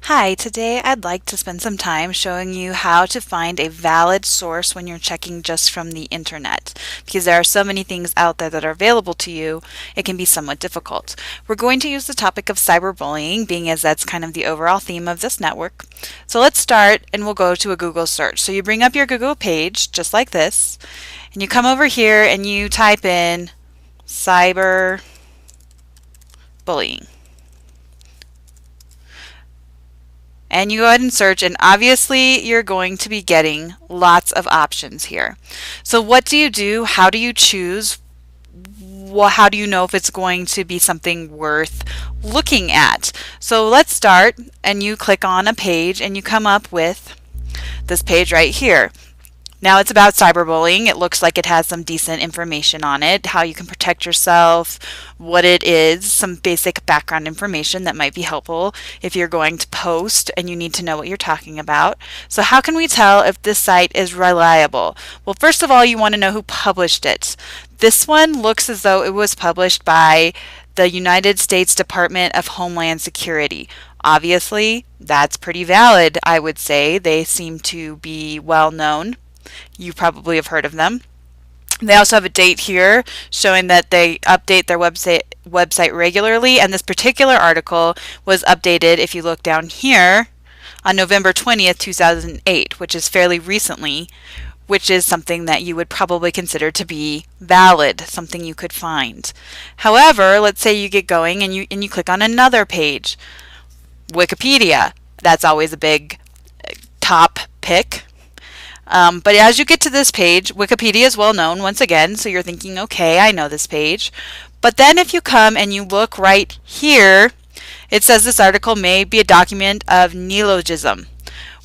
Hi, today I'd like to spend some time showing you how to find a valid source when you're checking just from the internet. Because there are so many things out there that are available to you, it can be somewhat difficult. We're going to use the topic of cyberbullying, being as that's kind of the overall theme of this network. So let's start and we'll go to a Google search. So you bring up your Google page, just like this, and you come over here and you type in cyberbullying. And you go ahead and search, and obviously you're going to be getting lots of options here. So what do you do? How do you choose? How do you know if it's going to be something worth looking at? So let's start, and you click on a page and you come up with this page right here. Now it's about cyberbullying. It looks like it has some decent information on it, how you can protect yourself, what it is, some basic background information that might be helpful if you're going to post and you need to know what you're talking about. So how can we tell if this site is reliable? Well, first of all, you want to know who published it. This one looks as though it was published by the United States Department of Homeland Security. Obviously, that's pretty valid, I would say. They seem to be well known. You probably have heard of them. They also have a date here showing that they update their website regularly, and this particular article was updated, if you look down here, on November 20th, 2008, which is fairly recently, which is something that you would probably consider to be valid, something you could find. However, let's say you get going and you click on another page. Wikipedia, that's always a big top pick. But as you get to this page, Wikipedia is well known once again, so you're thinking, okay, I know this page. But then if you come and you look right here, it says this article may be a document of neologism,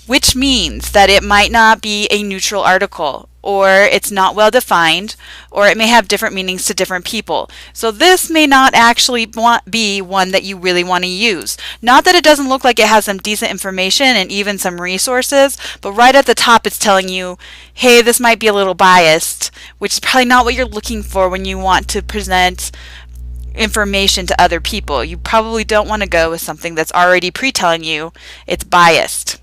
which means that it might not be a neutral article, or it's not well defined, or it may have different meanings to different people. So this may not actually be one that you really want to use. Not that it doesn't look like it has some decent information and even some resources, but right at the top it's telling you, hey, this might be a little biased, which is probably not what you're looking for when you want to present information to other people. You probably don't want to go with something that's already pre-telling you it's biased.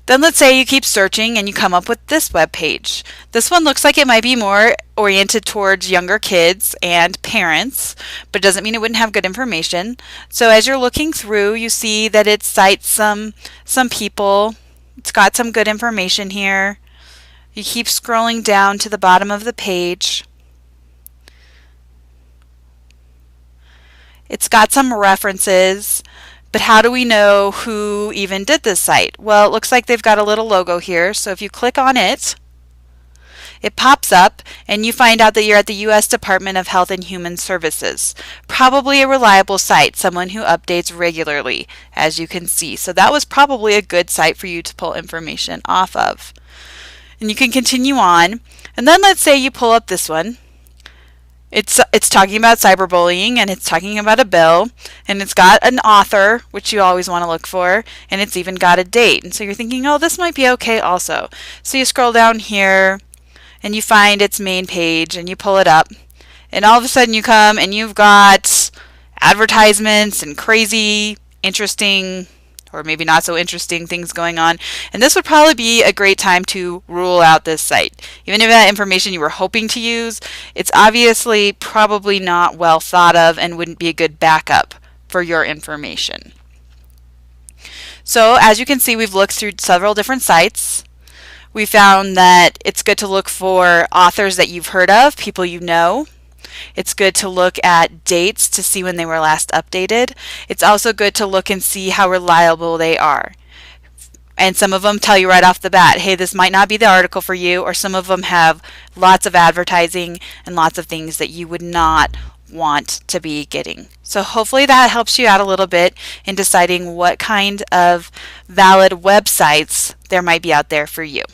Then let's say you keep searching and you come up with this web page. This one looks like it might be more oriented towards younger kids and parents, but it doesn't mean it wouldn't have good information. So as you're looking through, you see that it cites some people. It's got some good information here. You keep scrolling down to the bottom of the page. It's got some references. But how do we know who even did this site? Well, it looks like they've got a little logo here. So if you click on it, it pops up and you find out that you're at the U.S. Department of Health and Human Services. Probably a reliable site, someone who updates regularly, as you can see. So that was probably a good site for you to pull information off of. And you can continue on. And then let's say you pull up this one. It's talking about cyberbullying, and it's talking about a bill, and it's got an author, which you always want to look for, and it's even got a date. And so you're thinking, oh, this might be okay also. So you scroll down here and you find its main page and you pull it up, and all of a sudden you come and you've got advertisements and crazy, interesting, or maybe not so interesting things going on. And this would probably be a great time to rule out this site. Even if that information you were hoping to use, it's obviously probably not well thought of and wouldn't be a good backup for your information. So as you can see, we've looked through several different sites. We found that it's good to look for authors that you've heard of, people you know. It's good to look at dates to see when they were last updated. It's also good to look and see how reliable they are. And some of them tell you right off the bat, hey, this might not be the article for you, or some of them have lots of advertising and lots of things that you would not want to be getting. So hopefully that helps you out a little bit in deciding what kind of valid websites there might be out there for you.